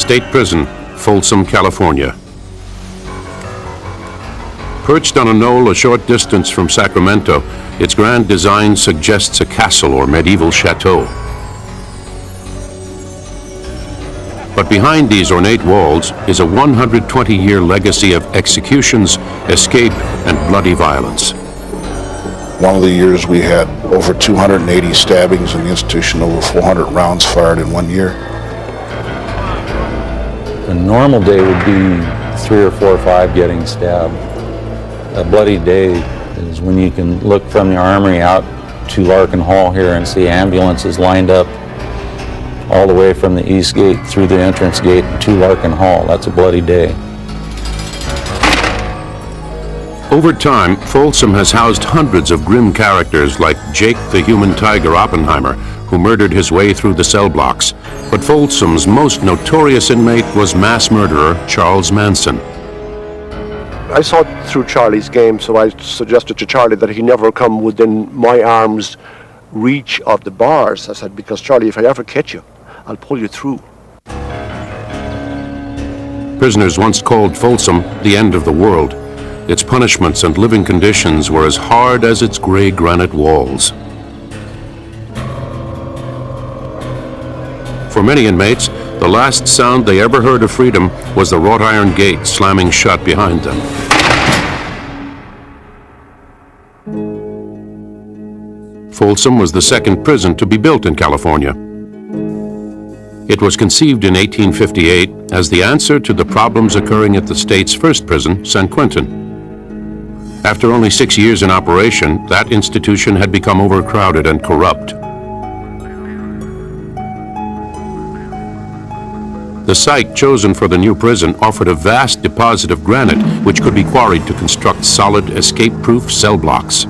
State Prison, Folsom, California. Perched on a knoll a short distance from Sacramento, its grand design suggests a castle or medieval chateau. But behind these ornate walls is a 120-year legacy of executions, escape, and bloody violence. One of the years we had over 280 stabbings in the institution, over 400 rounds fired in 1 year. A normal day would be 3 or 4 or 5 getting stabbed. A bloody day is when you can look from the armory out to Larkin Hall here and see ambulances lined up all the way from the east gate through the entrance gate to Larkin Hall. That's a bloody day. Over time, Folsom has housed hundreds of grim characters like Jake the Human Tiger Oppenheimer, who murdered his way through the cell blocks. But Folsom's most notorious inmate was mass murderer Charles Manson. I saw it through Charlie's game, so I suggested to Charlie that he never come within my arm's reach of the bars. I said, because Charlie, if I ever catch you, I'll pull you through. Prisoners once called Folsom the end of the world. Its punishments and living conditions were as hard as its gray granite walls. For many inmates, the last sound they ever heard of freedom was the wrought iron gate slamming shut behind them. Folsom was the second prison to be built in California. It was conceived in 1858 as the answer to the problems occurring at the state's first prison, San Quentin. After only 6 years in operation, that institution had become overcrowded and corrupt. The site chosen for the new prison offered a vast deposit of granite which could be quarried to construct solid, escape-proof cell blocks.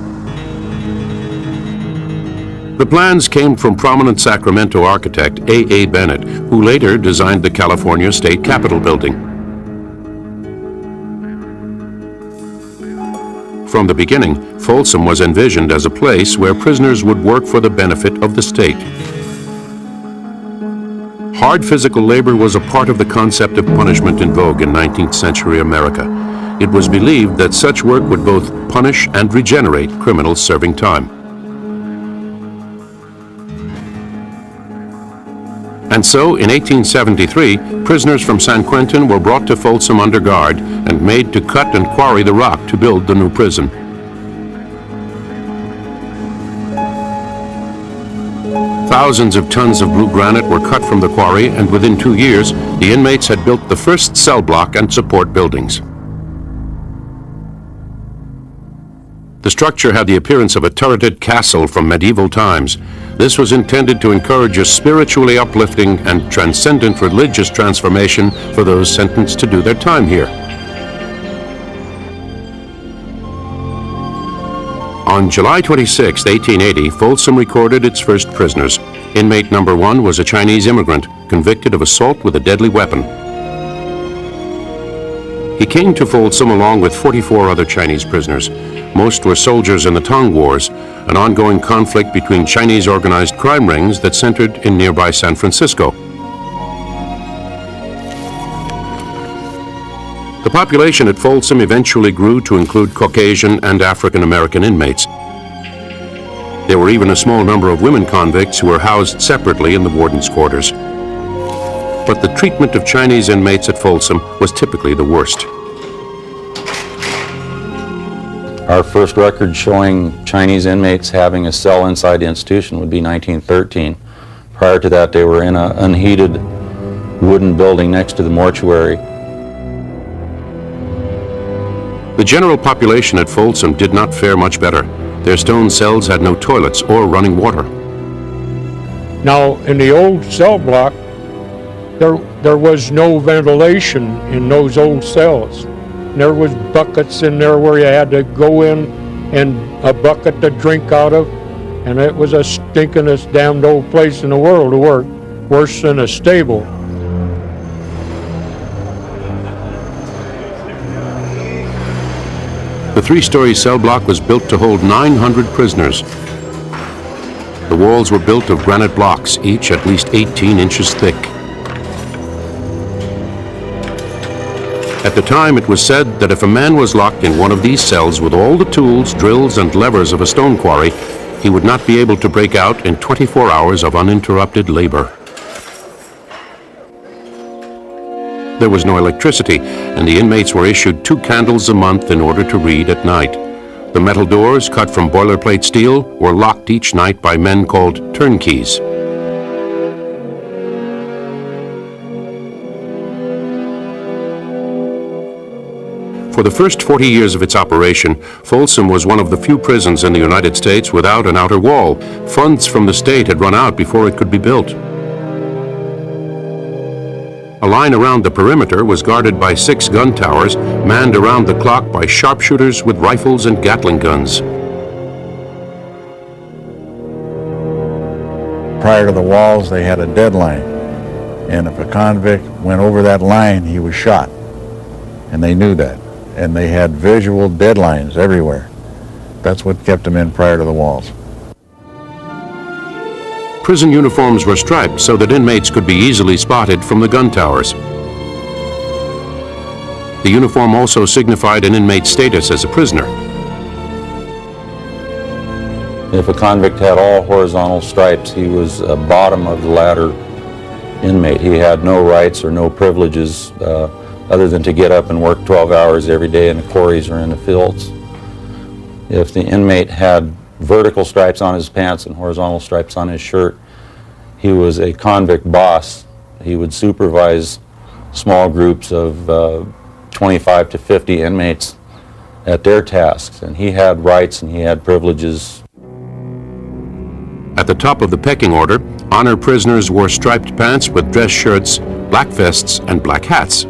The plans came from prominent Sacramento architect A.A. Bennett, who later designed the California State Capitol building. From the beginning, Folsom was envisioned as a place where prisoners would work for the benefit of the state. Hard physical labor was a part of the concept of punishment in vogue in 19th century America. It was believed that such work would both punish and regenerate criminals serving time. And so, in 1873, prisoners from San Quentin were brought to Folsom under guard and made to cut and quarry the rock to build the new prison. Thousands of tons of blue granite were cut from the quarry, and within 2 years, the inmates had built the first cell block and support buildings. The structure had the appearance of a turreted castle from medieval times. This was intended to encourage a spiritually uplifting and transcendent religious transformation for those sentenced to do their time here. On July 26, 1880, Folsom recorded its first prisoners. Inmate number 1 was a Chinese immigrant convicted of assault with a deadly weapon. He came to Folsom along with 44 other Chinese prisoners. Most were soldiers in the Tong Wars, an ongoing conflict between Chinese organized crime rings that centered in nearby San Francisco. The population at Folsom eventually grew to include Caucasian and African American inmates. There were even a small number of women convicts who were housed separately in the warden's quarters. But the treatment of Chinese inmates at Folsom was typically the worst. Our first record showing Chinese inmates having a cell inside the institution would be 1913. Prior to that, they were in an unheated wooden building next to the mortuary. The general population at Folsom did not fare much better. Their stone cells had no toilets or running water. Now, in the old cell block, there was no ventilation in those old cells. There was buckets in there where you had to go in and a bucket to drink out of, and it was a stinkingest damned old place in the world to work, worse than a stable. The 3-story cell block was built to hold 900 prisoners. The walls were built of granite blocks, each at least 18 inches thick. At the time, it was said that if a man was locked in one of these cells with all the tools, drills, and levers of a stone quarry, he would not be able to break out in 24 hours of uninterrupted labor. There was no electricity, and the inmates were issued 2 candles a month in order to read at night. The metal doors, cut from boilerplate steel, were locked each night by men called turnkeys. For the first 40 years of its operation, Folsom was one of the few prisons in the United States without an outer wall. Funds from the state had run out before it could be built. A line around the perimeter was guarded by 6 gun towers, manned around the clock by sharpshooters with rifles and Gatling guns. Prior to the walls, they had a deadline, and if a convict went over that line, he was shot, and they knew that. And they had visual deadlines everywhere. That's what kept them in prior to the walls. Prison uniforms were striped so that inmates could be easily spotted from the gun towers. The uniform also signified an inmate's status as a prisoner. If a convict had all horizontal stripes, he was a bottom of the ladder inmate. He had no rights or no privileges other than to get up and work 12 hours every day in the quarries or in the fields. If the inmate had vertical stripes on his pants and horizontal stripes on his shirt, he was a convict boss. He would supervise small groups of 25 to 50 inmates at their tasks, and he had rights and he had privileges. At the top of the pecking order, honor prisoners wore striped pants with dress shirts, black vests, and black hats.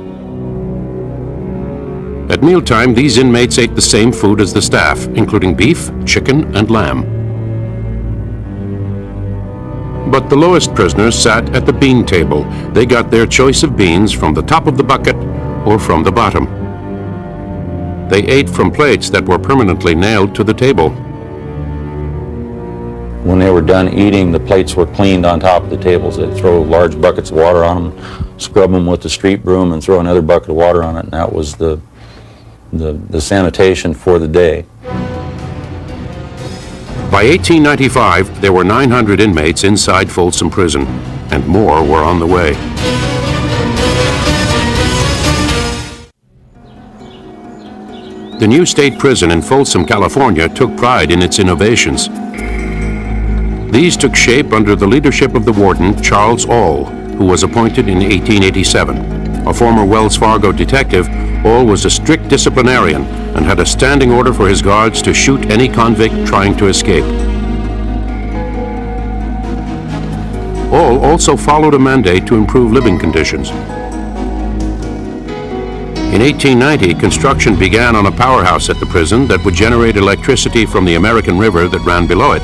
At mealtime, these inmates ate the same food as the staff, including beef, chicken, and lamb. But the lowest prisoners sat at the bean table. They got their choice of beans from the top of the bucket or from the bottom. They ate from plates that were permanently nailed to the table. When they were done eating, the plates were cleaned on top of the tables. They'd throw large buckets of water on them, scrub them with the street broom, and throw another bucket of water on it, and that was the sanitation for the day. By 1895, there were 900 inmates inside Folsom Prison, and more were on the way. The new state prison in Folsom, California, took pride in its innovations. These took shape under the leadership of the warden, Charles All, who was appointed in 1887. A former Wells Fargo detective, All was a strict disciplinarian and had a standing order for his guards to shoot any convict trying to escape. All also followed a mandate to improve living conditions. In 1890, construction began on a powerhouse at the prison that would generate electricity from the American River that ran below it.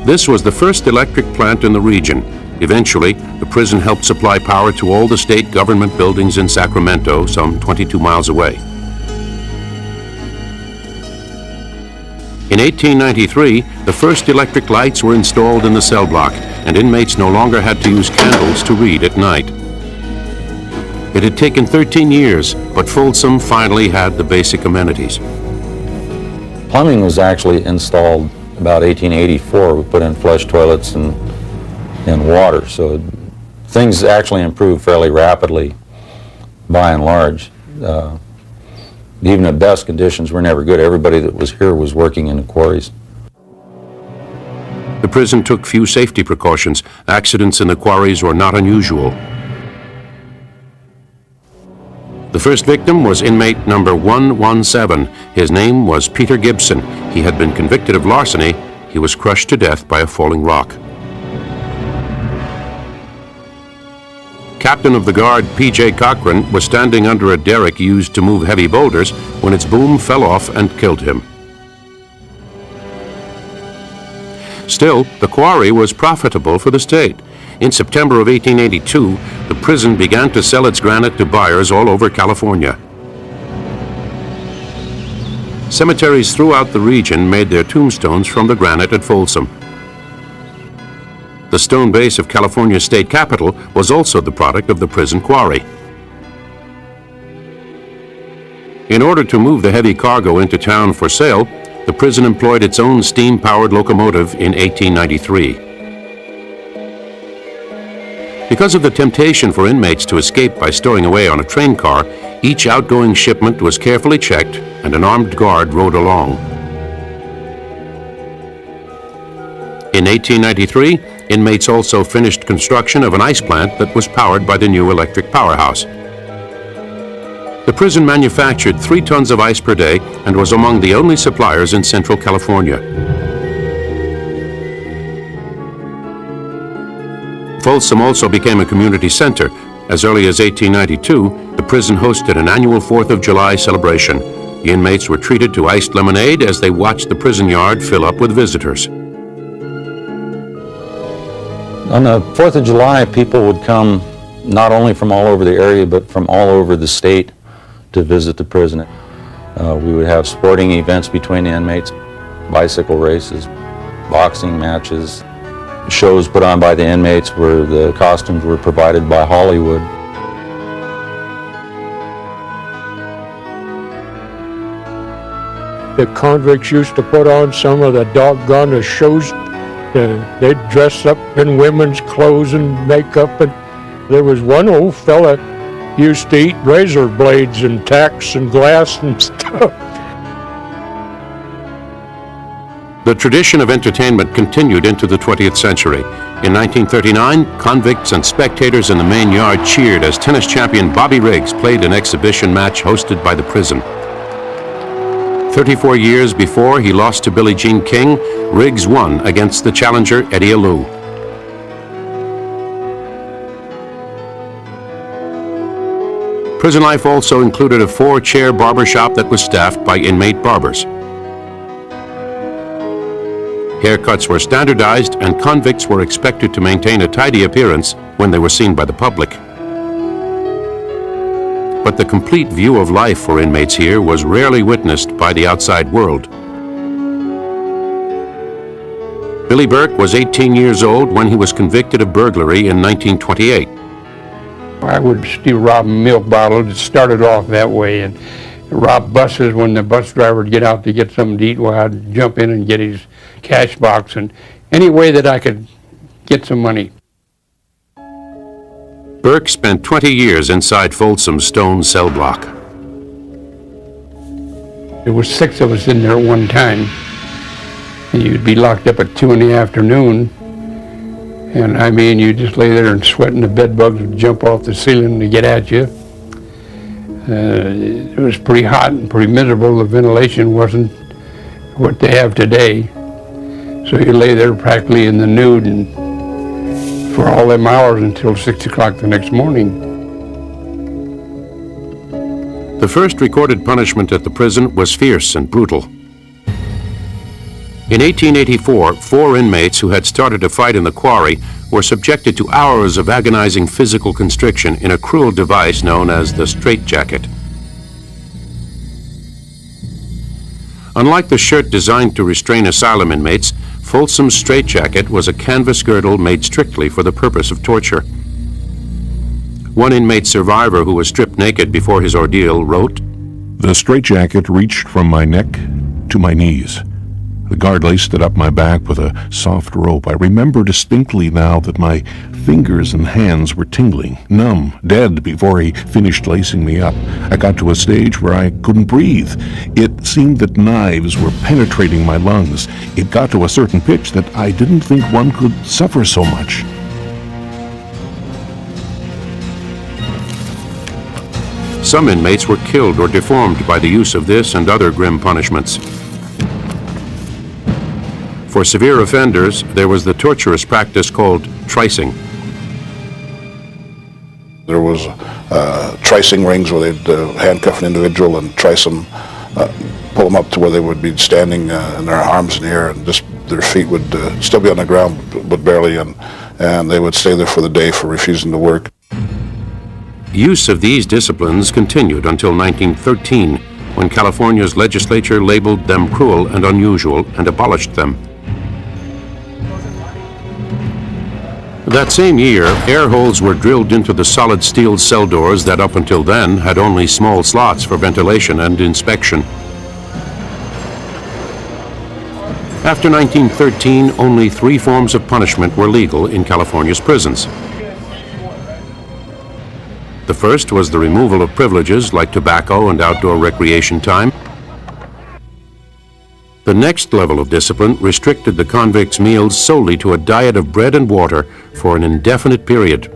This was the first electric plant in the region. Eventually, the prison helped supply power to all the state government buildings in Sacramento, some 22 miles away. In 1893, the first electric lights were installed in the cell block, and inmates no longer had to use candles to read at night. It had taken 13 years, but Folsom finally had the basic amenities. Plumbing was actually installed about 1884. We put in flush toilets and water, so things actually improved fairly rapidly by and large. Even at best, conditions were never good. Everybody that was here was working in the quarries. The prison took few safety precautions. Accidents in the quarries were not unusual. The first victim was inmate number 117. His name was Peter Gibson. He had been convicted of larceny. He was crushed to death by a falling rock. Captain of the guard P.J. Cochran was standing under a derrick used to move heavy boulders when its boom fell off and killed him. Still, the quarry was profitable for the state. In September of 1882, the prison began to sell its granite to buyers all over California. Cemeteries throughout the region made their tombstones from the granite at Folsom. The stone base of California's state capitol was also the product of the prison quarry. In order to move the heavy cargo into town for sale, the prison employed its own steam-powered locomotive in 1893. Because of the temptation for inmates to escape by stowing away on a train car, each outgoing shipment was carefully checked and an armed guard rode along. In 1893, inmates also finished construction of an ice plant that was powered by the new electric powerhouse. The prison manufactured 3 tons of ice per day and was among the only suppliers in Central California. Folsom also became a community center. As early as 1892, the prison hosted an annual 4th of July celebration. The inmates were treated to iced lemonade as they watched the prison yard fill up with visitors. On the 4th of July, people would come not only from all over the area, but from all over the state to visit the prison. We would have sporting events between the inmates, bicycle races, boxing matches, shows put on by the inmates where the costumes were provided by Hollywood. The convicts used to put on some of the doggone shows. They'd dress up in women's clothes and makeup. And there was one old fella used to eat razor blades and tacks and glass and stuff. The tradition of entertainment continued into the 20th century. In 1939, convicts and spectators in the main yard cheered as tennis champion Bobby Riggs played an exhibition match hosted by the prison. 34 years before he lost to Billie Jean King, Riggs won against the challenger Eddie Alou. Prison life also included a 4-chair barber shop that was staffed by inmate barbers. Haircuts were standardized and convicts were expected to maintain a tidy appearance when they were seen by the public. But the complete view of life for inmates here was rarely witnessed by the outside world. Billy Burke was 18 years old when he was convicted of burglary in 1928. I would steal rob milk bottles. It started off that way, and rob buses when the bus driver would get out to get something to eat. Well, I'd jump in and get his cash box, and any way that I could get some money. Burke spent 20 years inside Folsom's stone cell block. There was 6 of us in there at one time. And you'd be locked up at 2 in the afternoon. And I mean, you just lay there and sweat, and the bed bugs would jump off the ceiling to get at you. It was pretty hot and pretty miserable. The ventilation wasn't what they have today. So you lay there practically in the nude and for all them hours until 6 o'clock the next morning. The first recorded punishment at the prison was fierce and brutal. In 1884, 4 inmates who had started a fight in the quarry were subjected to hours of agonizing physical constriction in a cruel device known as the straitjacket. Unlike the shirt designed to restrain asylum inmates, Folsom's straitjacket was a canvas girdle made strictly for the purpose of torture. One inmate survivor who was stripped naked before his ordeal wrote, "The straitjacket reached from my neck to my knees. The guard laced it up my back with a soft rope. I remember distinctly now that my fingers and hands were tingling, numb, dead before he finished lacing me up. I got to a stage where I couldn't breathe. It seemed that knives were penetrating my lungs. It got to a certain pitch that I didn't think one could suffer so much." Some inmates were killed or deformed by the use of this and other grim punishments. For severe offenders, there was the torturous practice called tricing. There was tricing rings where they'd handcuff an individual and trice them, pull them up to where they would be standing and their arms in the air, and just their feet would still be on the ground, but barely, and they would stay there for the day for refusing to work. Use of these disciplines continued until 1913, when California's legislature labeled them cruel and unusual and abolished them. That same year, air holes were drilled into the solid steel cell doors that up until then had only small slots for ventilation and inspection. After 1913, only 3 forms of punishment were legal in California's prisons. The first was the removal of privileges like tobacco and outdoor recreation time. The next level of discipline restricted the convicts' meals solely to a diet of bread and water for an indefinite period.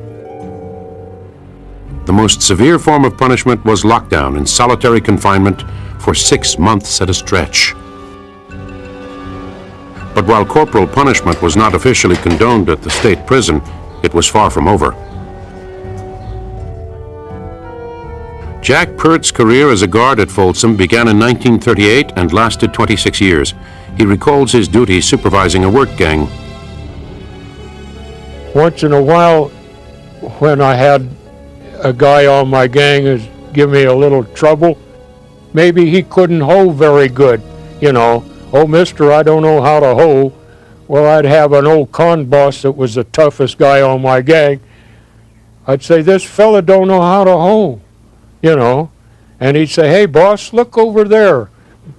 The most severe form of punishment was lockdown and solitary confinement for 6 months at a stretch. But while corporal punishment was not officially condoned at the state prison, it was far from over. Jack Pert's career as a guard at Folsom began in 1938 and lasted 26 years. He recalls his duties supervising a work gang. Once in a while, when I had a guy on my gang give me a little trouble, maybe he couldn't hoe very good, you know. Oh, mister, I don't know how to hoe. Well, I'd have an old con boss that was the toughest guy on my gang. I'd say, this fella don't know how to hoe, you know. And he'd say, hey, boss, look over there.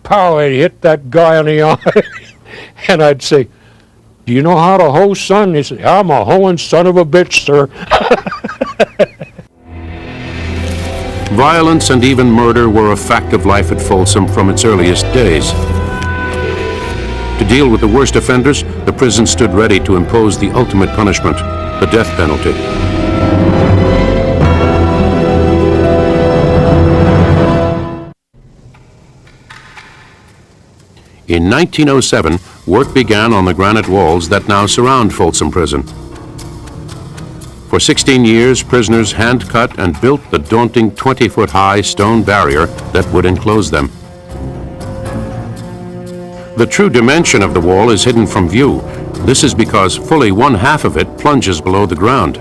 Pow, I'd hit that guy on the eye. And I'd say, do you know how to hoe, son? He said, I'm a hoeing son of a bitch, sir. Violence and even murder were a fact of life at Folsom from its earliest days. To deal with the worst offenders, the prison stood ready to impose the ultimate punishment, the death penalty. In 1907, work began on the granite walls that now surround Folsom Prison. For 16 years, prisoners hand-cut and built the daunting 20-foot-high stone barrier that would enclose them. The true dimension of the wall is hidden from view. This is because fully 1/2 of it plunges below the ground.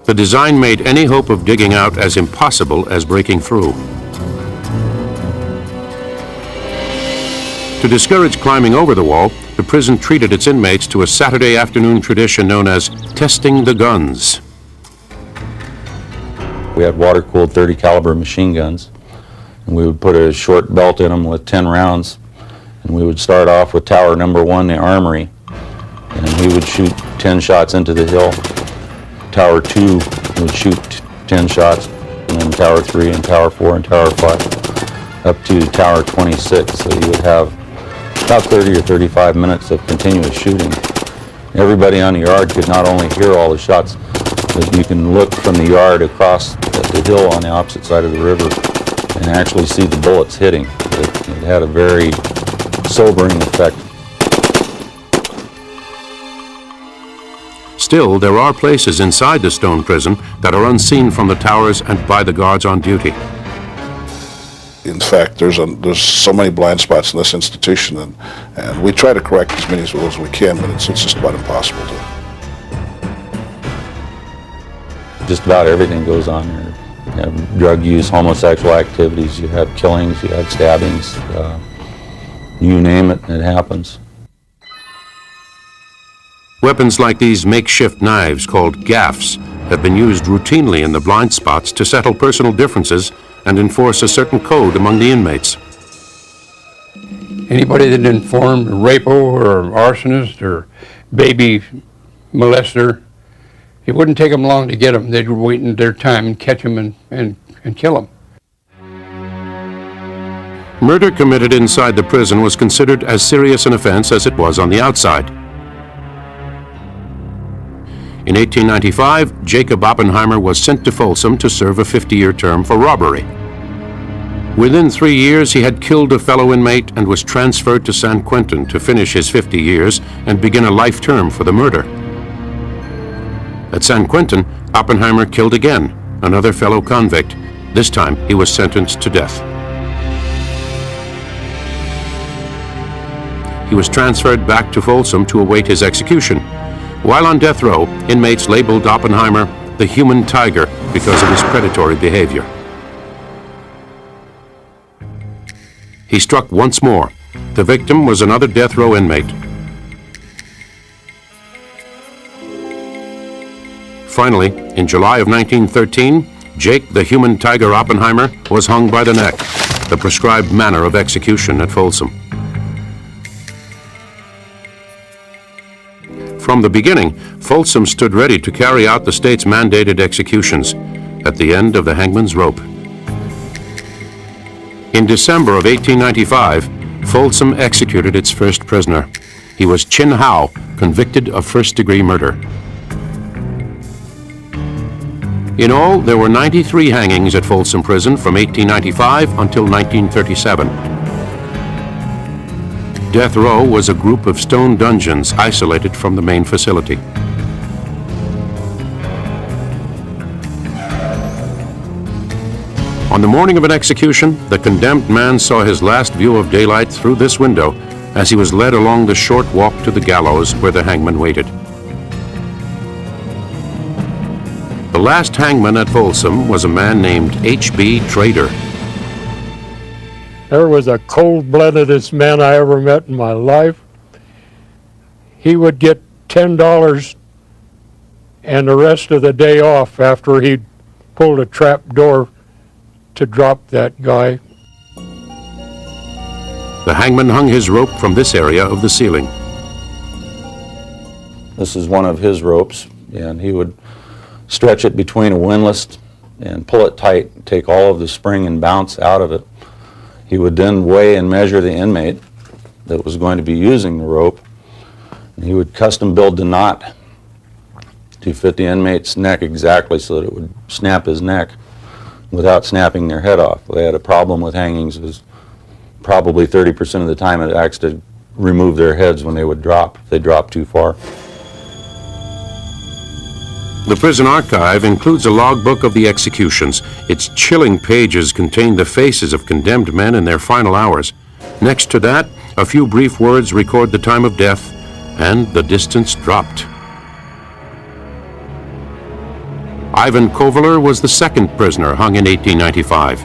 The design made any hope of digging out as impossible as breaking through. To discourage climbing over the wall, the prison treated its inmates to a Saturday afternoon tradition known as testing the guns. We had water-cooled 30 caliber machine guns, and we would put a short belt in them with 10 rounds, and we would start off with tower number 1, the armory, and we would shoot 10 shots into the hill. Tower 2 would shoot 10 shots, and then tower 3 and tower 4 and tower 5 up to tower 26. So you would have about 30 or 35 minutes of continuous shooting. Everybody on the yard could not only hear all the shots, but you can look from the yard across the hill on the opposite side of the river and actually see the bullets hitting. It had a very sobering effect. Still, there are places inside the stone prison that are unseen from the towers and by the guards on duty. In fact, there's so many blind spots in this institution, and we try to correct as many of those as we can, but it's just about impossible to. Just about everything goes on here. You have drug use, homosexual activities, you have killings, you have stabbings, you name it, it happens. Weapons like these makeshift knives called gaffs have been used routinely in the blind spots to settle personal differences and enforce a certain code among the inmates. Anybody that informed a rapo or arsonist or baby molester, it wouldn't take them long to get them. They'd wait in their time and catch them and kill them. Murder committed inside the prison was considered as serious an offense as it was on the outside. In 1895, Jacob Oppenheimer was sent to Folsom to serve a 50-year term for robbery. Within 3 years, he had killed a fellow inmate and was transferred to San Quentin to finish his 50 years and begin a life term for the murder. At San Quentin, Oppenheimer killed again, another fellow convict. This time, he was sentenced to death. He was transferred back to Folsom to await his execution. While on death row, inmates labeled Oppenheimer the human tiger because of his predatory behavior. He struck once more. The victim was another death row inmate. Finally, in July of 1913, Jake the Human Tiger Oppenheimer was hung by the neck, the prescribed manner of execution at Folsom. From the beginning, Folsom stood ready to carry out the state's mandated executions at the end of the hangman's rope. In December of 1895, Folsom executed its first prisoner. He was Chin Howe, convicted of first-degree murder. In all, there were 93 hangings at Folsom Prison from 1895 until 1937. Death row was a group of stone dungeons isolated from the main facility. On the morning of an execution, the condemned man saw his last view of daylight through this window as he was led along the short walk to the gallows where the hangman waited. The last hangman at Folsom was a man named H.B. Trader. There was the cold-bloodedest man I ever met in my life. He would get $10 and the rest of the day off after he'd pulled a trap door to drop that guy. The hangman hung his rope from this area of the ceiling. This is one of his ropes, and he would stretch it between a windlass and pull it tight, take all of the spring and bounce out of it. He would then weigh and measure the inmate that was going to be using the rope, and he would custom build the knot to fit the inmate's neck exactly so that it would snap his neck without snapping their head off. They had a problem with hangings. It was probably 30% of the time it actually remove their heads when they would drop, if they dropped too far. The prison archive includes a logbook of the executions. Its chilling pages contain the faces of condemned men in their final hours. Next to that, a few brief words record the time of death and the distance dropped. Ivan Kovaler was the second prisoner hung in 1895.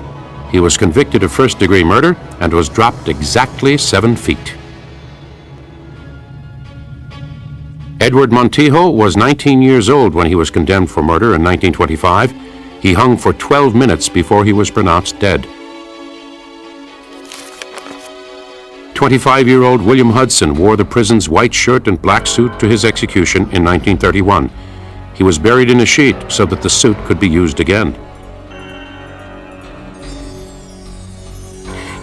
He was convicted of first-degree murder and was dropped exactly 7 feet. Edward Montijo was 19 years old when he was condemned for murder in 1925. He hung for 12 minutes before he was pronounced dead. 25-year-old William Hudson wore the prison's white shirt and black suit to his execution in 1931. He was buried in a sheet so that the suit could be used again.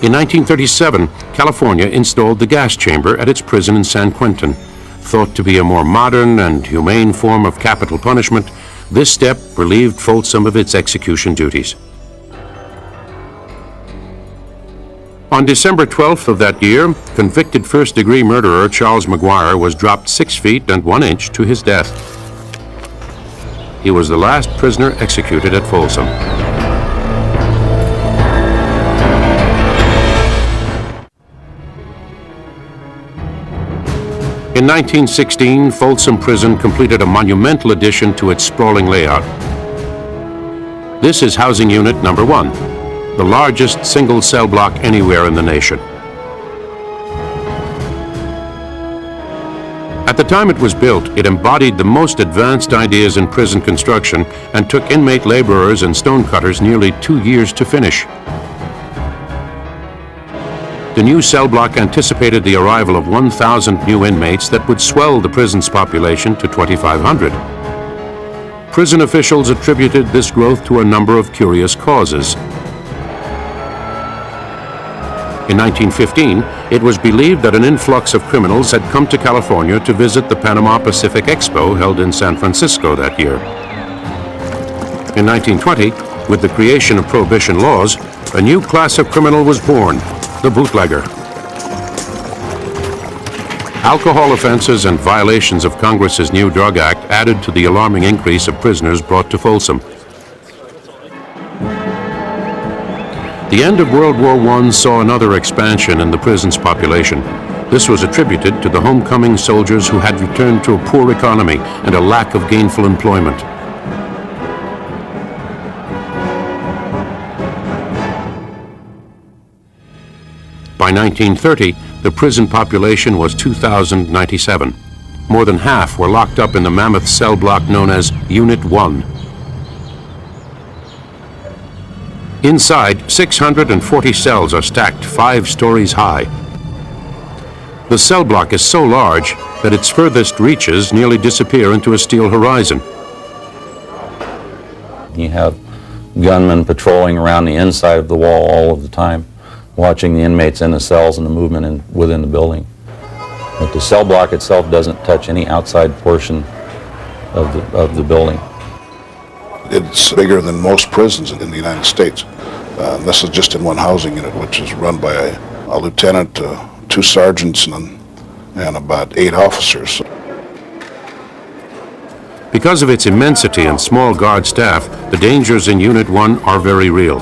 In 1937, California installed the gas chamber at its prison in San Quentin. Thought to be a more modern and humane form of capital punishment, this step relieved Folsom of its execution duties. On December 12th of that year, convicted first-degree murderer Charles McGuire was dropped 6 feet and 1 inch to his death. He was the last prisoner executed at Folsom. In 1916, Folsom Prison completed a monumental addition to its sprawling layout. This is housing unit number 1, the largest single cell block anywhere in the nation. At the time it was built, it embodied the most advanced ideas in prison construction and took inmate laborers and stonecutters nearly 2 years to finish. The new cell block anticipated the arrival of 1,000 new inmates that would swell the prison's population to 2,500. Prison officials attributed this growth to a number of curious causes. In 1915, it was believed that an influx of criminals had come to California to visit the Panama Pacific Expo held in San Francisco that year. In 1920, with the creation of prohibition laws, a new class of criminal was born, the bootlegger. Alcohol offenses and violations of Congress's new Drug Act added to the alarming increase of prisoners brought to Folsom. The end of World War I saw another expansion in the prison's population. This was attributed to the homecoming soldiers who had returned to a poor economy and a lack of gainful employment. By 1930, the prison population was 2,097. more than half were locked up in the mammoth cell block known as Unit 1. Inside, 640 cells are stacked 5 stories high. The cell block is so large that its furthest reaches nearly disappear into a steel horizon. You have gunmen patrolling around the inside of the wall all of the time, watching the inmates in the cells and the movement within the building. But the cell block itself doesn't touch any outside portion of the building. It's bigger than most prisons in the United States. This is just in one housing unit, which is run by a lieutenant, 2 sergeants, and about 8 officers. Because of its immensity and small guard staff, the dangers in Unit 1 are very real.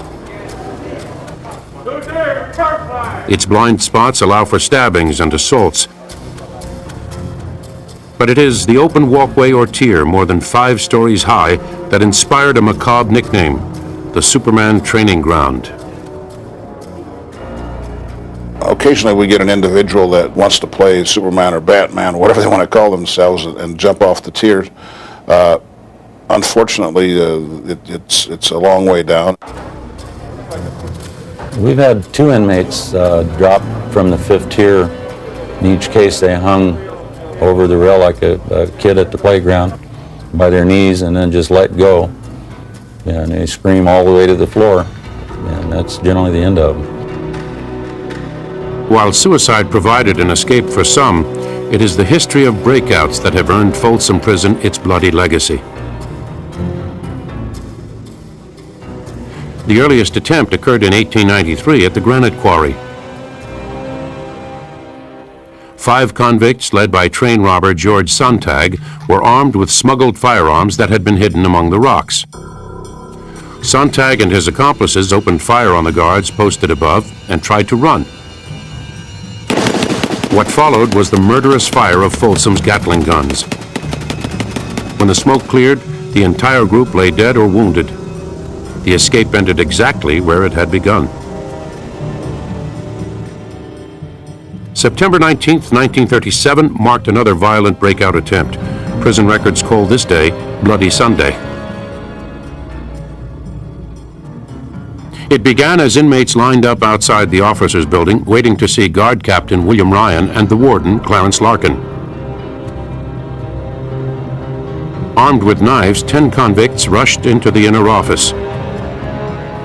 Its blind spots allow for stabbings and assaults. But it is the open walkway or tier more than 5 stories high that inspired a macabre nickname, the Superman Training Ground. Occasionally we get an individual that wants to play Superman or Batman, whatever they want to call themselves, and jump off the tiers. Unfortunately, it's a long way down. We've had 2 inmates drop from the 5th tier. In each case, they hung over the rail like a kid at the playground by their knees and then just let go. And they scream all the way to the floor, and that's generally the end of them. While suicide provided an escape for some, it is the history of breakouts that have earned Folsom Prison its bloody legacy. The earliest attempt occurred in 1893 at the Granite Quarry. 5 convicts, led by train robber George Sontag, were armed with smuggled firearms that had been hidden among the rocks. Sontag and his accomplices opened fire on the guards posted above and tried to run. What followed was the murderous fire of Folsom's Gatling guns. When the smoke cleared, the entire group lay dead or wounded. The escape ended exactly where it had begun. September 19, 1937 marked another violent breakout attempt. Prison records call this day Bloody Sunday. It began as inmates lined up outside the officers' building, waiting to see Guard Captain William Ryan and the warden, Clarence Larkin. Armed with knives, 10 convicts rushed into the inner office.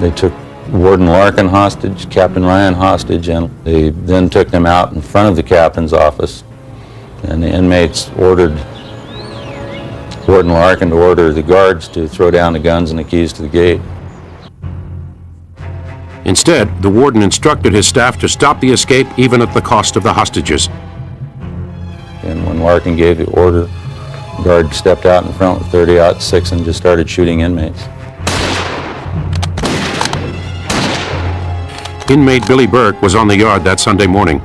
They took Warden Larkin hostage, Captain Ryan hostage, and they then took them out in front of the captain's office. And the inmates ordered Warden Larkin to order the guards to throw down the guns and the keys to the gate. Instead, the warden instructed his staff to stop the escape even at the cost of the hostages. And when Larkin gave the order, the guard stepped out in front with 30-06 and just started shooting inmates. Inmate Billy Burke was on the yard that Sunday morning.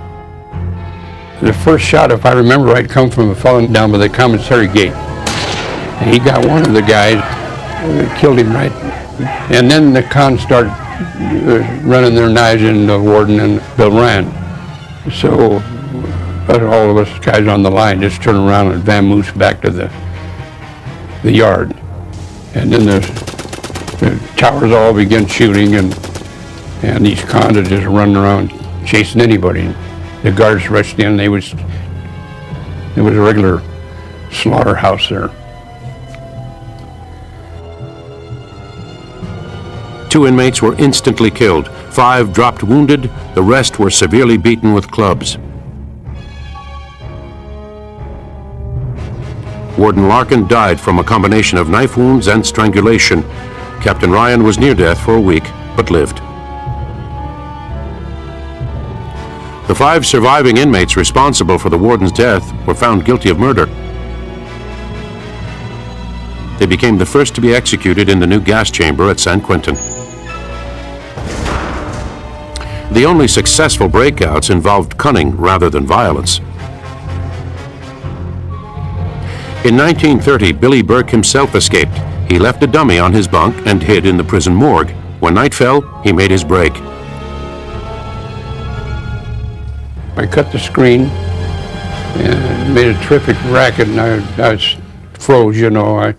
The first shot, if I remember right, come from a fellow down by the commissary gate. And he got one of the guys, killed him right. And then the cons started running their knives in the warden and Bill Ryan. So all of us guys on the line just turned around and vamoosed back to the yard. And then the towers all began shooting, and these cons are just running around chasing anybody. The guards rushed in. It was a regular slaughterhouse there. 2 inmates were instantly killed. 5 dropped wounded. The rest were severely beaten with clubs. Warden Larkin died from a combination of knife wounds and strangulation. Captain Ryan was near death for a week, but lived. The 5 surviving inmates responsible for the warden's death were found guilty of murder. They became the first to be executed in the new gas chamber at San Quentin. The only successful breakouts involved cunning rather than violence. In 1930, Billy Burke himself escaped. He left a dummy on his bunk and hid in the prison morgue. When night fell, he made his break. I cut the screen and made a terrific racket, and I was froze, you know.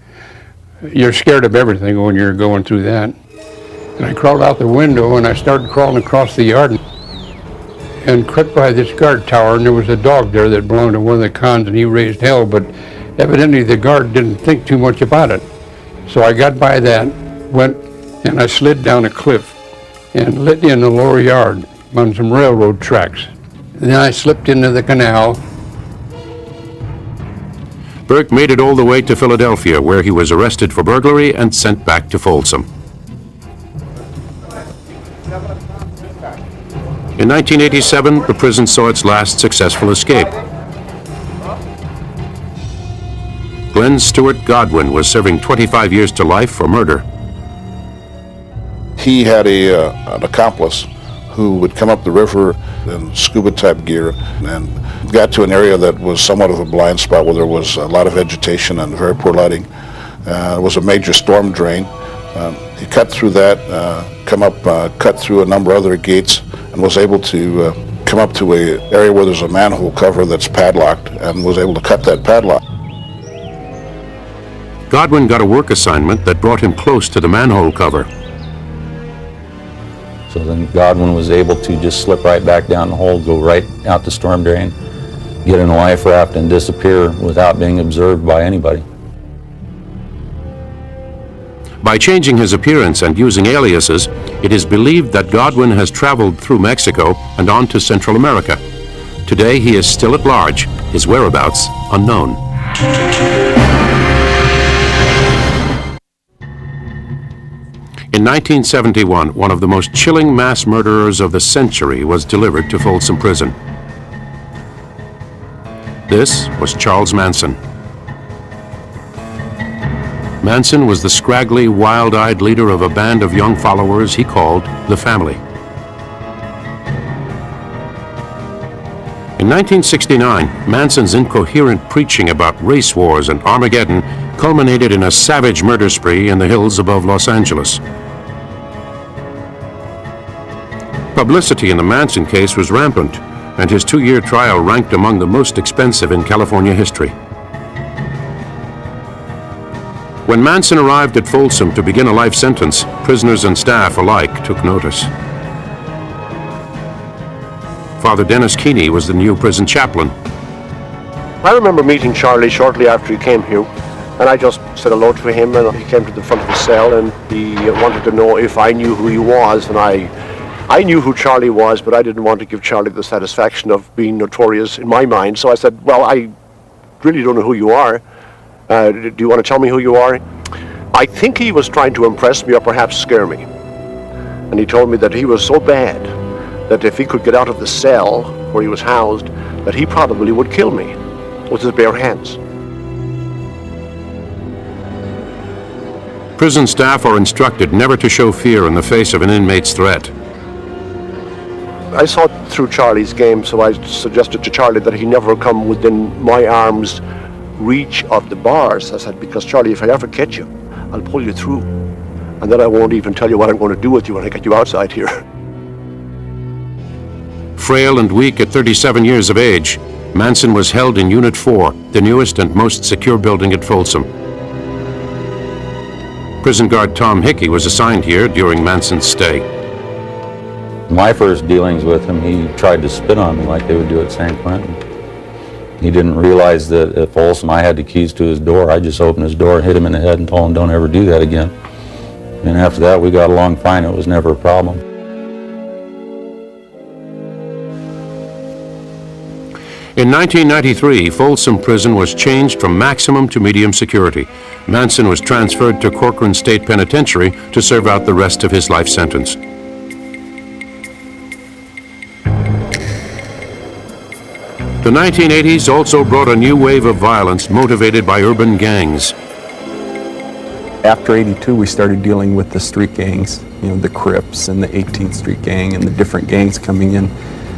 You're scared of everything when you're going through that. And I crawled out the window, and I started crawling across the yard and crept by this guard tower, and there was a dog there that belonged to one of the cons, and he raised hell, but evidently the guard didn't think too much about it. So I got by that, went, and I slid down a cliff and lit in the lower yard on some railroad tracks. And then I slipped into the canal. Burke made it all the way to Philadelphia, where he was arrested for burglary and sent back to Folsom. In 1987, the prison saw its last successful escape. Glenn Stewart Godwin was serving 25 years to life for murder. He had an accomplice who would come up the river in scuba-type gear and got to an area that was somewhat of a blind spot where there was a lot of vegetation and very poor lighting. It was a major storm drain. He cut through that, cut through a number of other gates, and was able to come up to an area where there's a manhole cover that's padlocked, and was able to cut that padlock. Godwin got a work assignment that brought him close to the manhole cover. So then Godwin was able to just slip right back down the hole, go right out the storm drain, get in a life raft, and disappear without being observed by anybody. By changing his appearance and using aliases, it is believed that Godwin has traveled through Mexico and on to Central America. Today he is still at large, his whereabouts unknown. In 1971, one of the most chilling mass murderers of the century was delivered to Folsom Prison. This was Charles Manson. Manson was the scraggly, wild-eyed leader of a band of young followers he called the Family. In 1969, Manson's incoherent preaching about race wars and Armageddon culminated in a savage murder spree in the hills above Los Angeles. Publicity in the Manson case was rampant, and his 2-year trial ranked among the most expensive in California history. When Manson arrived at Folsom to begin a life sentence, prisoners and staff alike took notice. Father Dennis Keeney was the new prison chaplain. I remember meeting Charlie shortly after he came here, and I just said hello to him, and he came to the front of the cell, and he wanted to know if I knew who he was, and I knew who Charlie was, but I didn't want to give Charlie the satisfaction of being notorious in my mind, so I said, well, I really don't know who you are. Do you want to tell me who you are? I think he was trying to impress me or perhaps scare me. And he told me that he was so bad that if he could get out of the cell where he was housed, that he probably would kill me with his bare hands. Prison staff are instructed never to show fear in the face of an inmate's threat. I saw through Charlie's game, so I suggested to Charlie that he never come within my arm's reach of the bars. I said, because Charlie, if I ever catch you, I'll pull you through. And then I won't even tell you what I'm going to do with you when I get you outside here. Frail and weak at 37 years of age, Manson was held in Unit 4, the newest and most secure building at Folsom. Prison guard Tom Hickey was assigned here during Manson's stay. My first dealings with him, he tried to spit on me like they would do at San Quentin. He didn't realize that at Folsom I had the keys to his door. I just opened his door, hit him in the head, and told him don't ever do that again. And after that, we got along fine. It was never a problem. In 1993, Folsom Prison was changed from maximum to medium security. Manson was transferred to Corcoran State Penitentiary to serve out the rest of his life sentence. The 1980s also brought a new wave of violence motivated by urban gangs. After '82, we started dealing with the street gangs, the Crips and the 18th Street Gang and the different gangs coming in.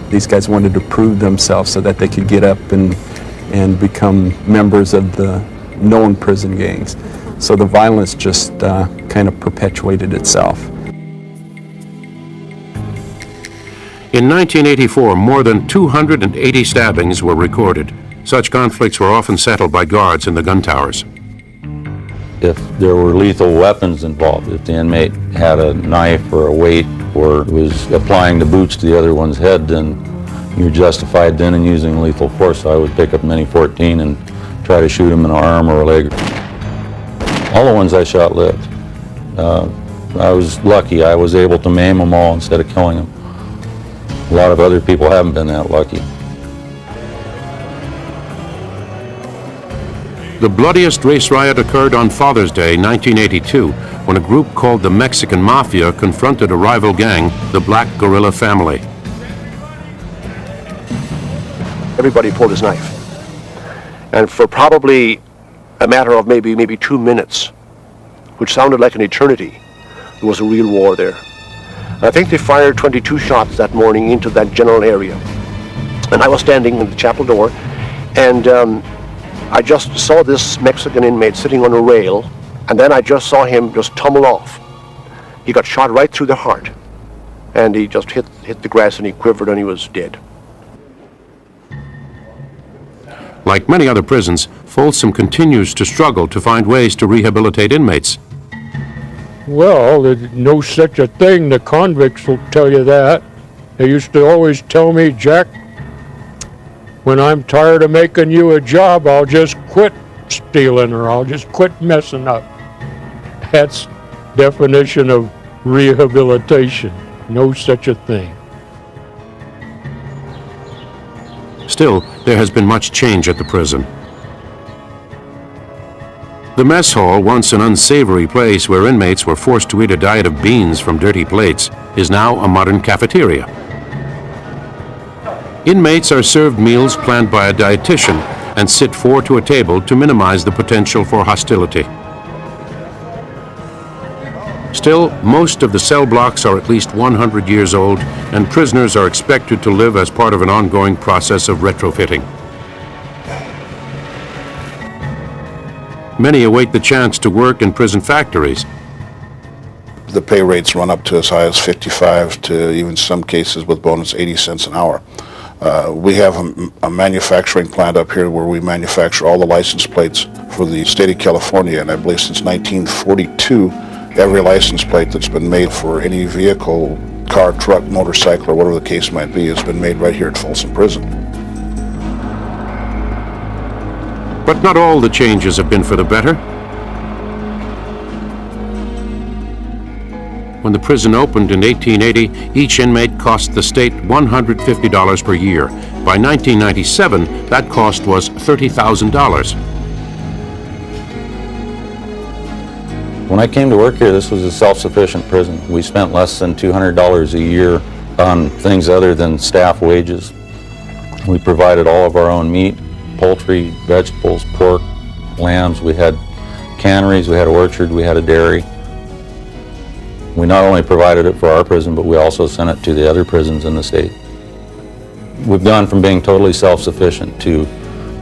These guys wanted to prove themselves so that they could get up and become members of the known prison gangs. So the violence just kind of perpetuated itself. In 1984, more than 280 stabbings were recorded. Such conflicts were often settled by guards in the gun towers. If there were lethal weapons involved, if the inmate had a knife or a weight or was applying the boots to the other one's head, then you're justified then in using lethal force. So I would pick up Mini 14 and try to shoot him in an arm or a leg. All the ones I shot lived. I was lucky. I was able to maim them all instead of killing them. A lot of other people haven't been that lucky. The bloodiest race riot occurred on Father's Day, 1982, when a group called the Mexican Mafia confronted a rival gang, the Black Guerrilla Family. Everybody pulled his knife. And for probably a matter of maybe 2 minutes, which sounded like an eternity, there was a real war there. And I think they fired 22 shots that morning into that general area. And I was standing in the chapel door, and I just saw this Mexican inmate sitting on a rail, and then I just saw him just tumble off. He got shot right through the heart, and he just hit the grass and he quivered and he was dead. Like many other prisons, Folsom continues to struggle to find ways to rehabilitate inmates. Well, there's no such a thing. The convicts will tell you that. They used to always tell me, Jack, when I'm tired of making you a job, I'll just quit stealing or I'll just quit messing up. That's definition of rehabilitation. No such a thing. Still, there has been much change at the prison. The mess hall, once an unsavory place where inmates were forced to eat a diet of beans from dirty plates, is now a modern cafeteria. Inmates are served meals planned by a dietitian and sit 4 to a table to minimize the potential for hostility. Still, most of the cell blocks are at least 100 years old, and prisoners are expected to live as part of an ongoing process of retrofitting. Many await the chance to work in prison factories. The pay rates run up to as high as 55 to even some cases with bonus 80 cents an hour. We have a manufacturing plant up here where we manufacture all the license plates for the state of California, and I believe since 1942, every license plate that's been made for any vehicle, car, truck, motorcycle, or whatever the case might be, has been made right here at Folsom Prison. But not all the changes have been for the better. When the prison opened in 1880, each inmate cost the state $150 per year. By 1997, that cost was $30,000. When I came to work here, this was a self-sufficient prison. We spent less than $200 a year on things other than staff wages. We provided all of our own meat, poultry, vegetables, pork, lambs. We had canneries, we had an orchard, we had a dairy. We not only provided it for our prison, but we also sent it to the other prisons in the state. We've gone from being totally self-sufficient to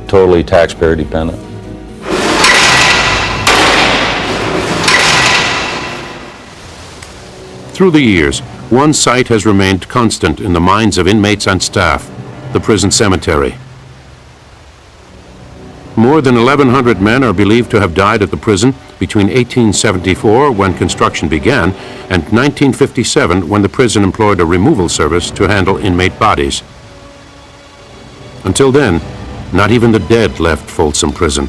totally taxpayer dependent. Through the years, one site has remained constant in the minds of inmates and staff, the prison cemetery. More than 1,100 men are believed to have died at the prison between 1874, when construction began, and 1957, when the prison employed a removal service to handle inmate bodies. Until then, not even the dead left Folsom Prison.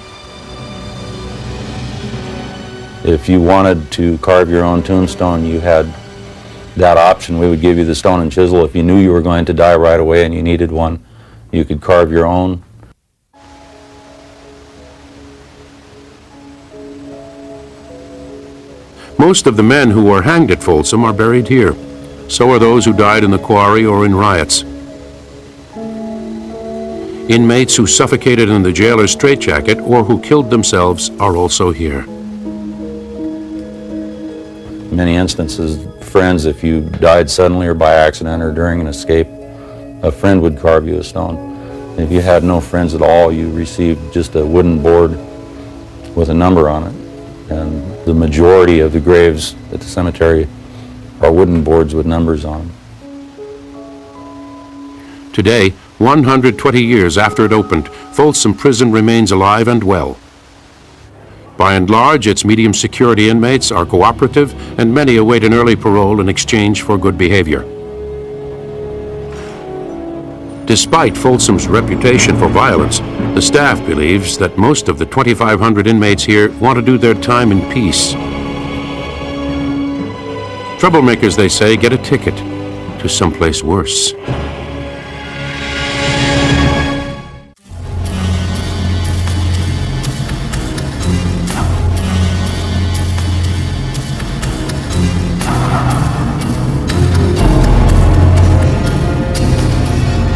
If you wanted to carve your own tombstone, you had that option. We would give you the stone and chisel. If you knew you were going to die right away and you needed one, you could carve your own. Most of the men who were hanged at Folsom are buried here. So are those who died in the quarry or in riots. Inmates who suffocated in the jailer's straitjacket or who killed themselves are also here. In many instances, friends, if you died suddenly or by accident or during an escape, a friend would carve you a stone. If you had no friends at all, you received just a wooden board with a number on it. And the majority of the graves at the cemetery are wooden boards with numbers on them. Today, 120 years after it opened, Folsom Prison remains alive and well. By and large, its medium security inmates are cooperative, and many await an early parole in exchange for good behavior. Despite Folsom's reputation for violence, the staff believes that most of the 2,500 inmates here want to do their time in peace. Troublemakers, they say, get a ticket to someplace worse.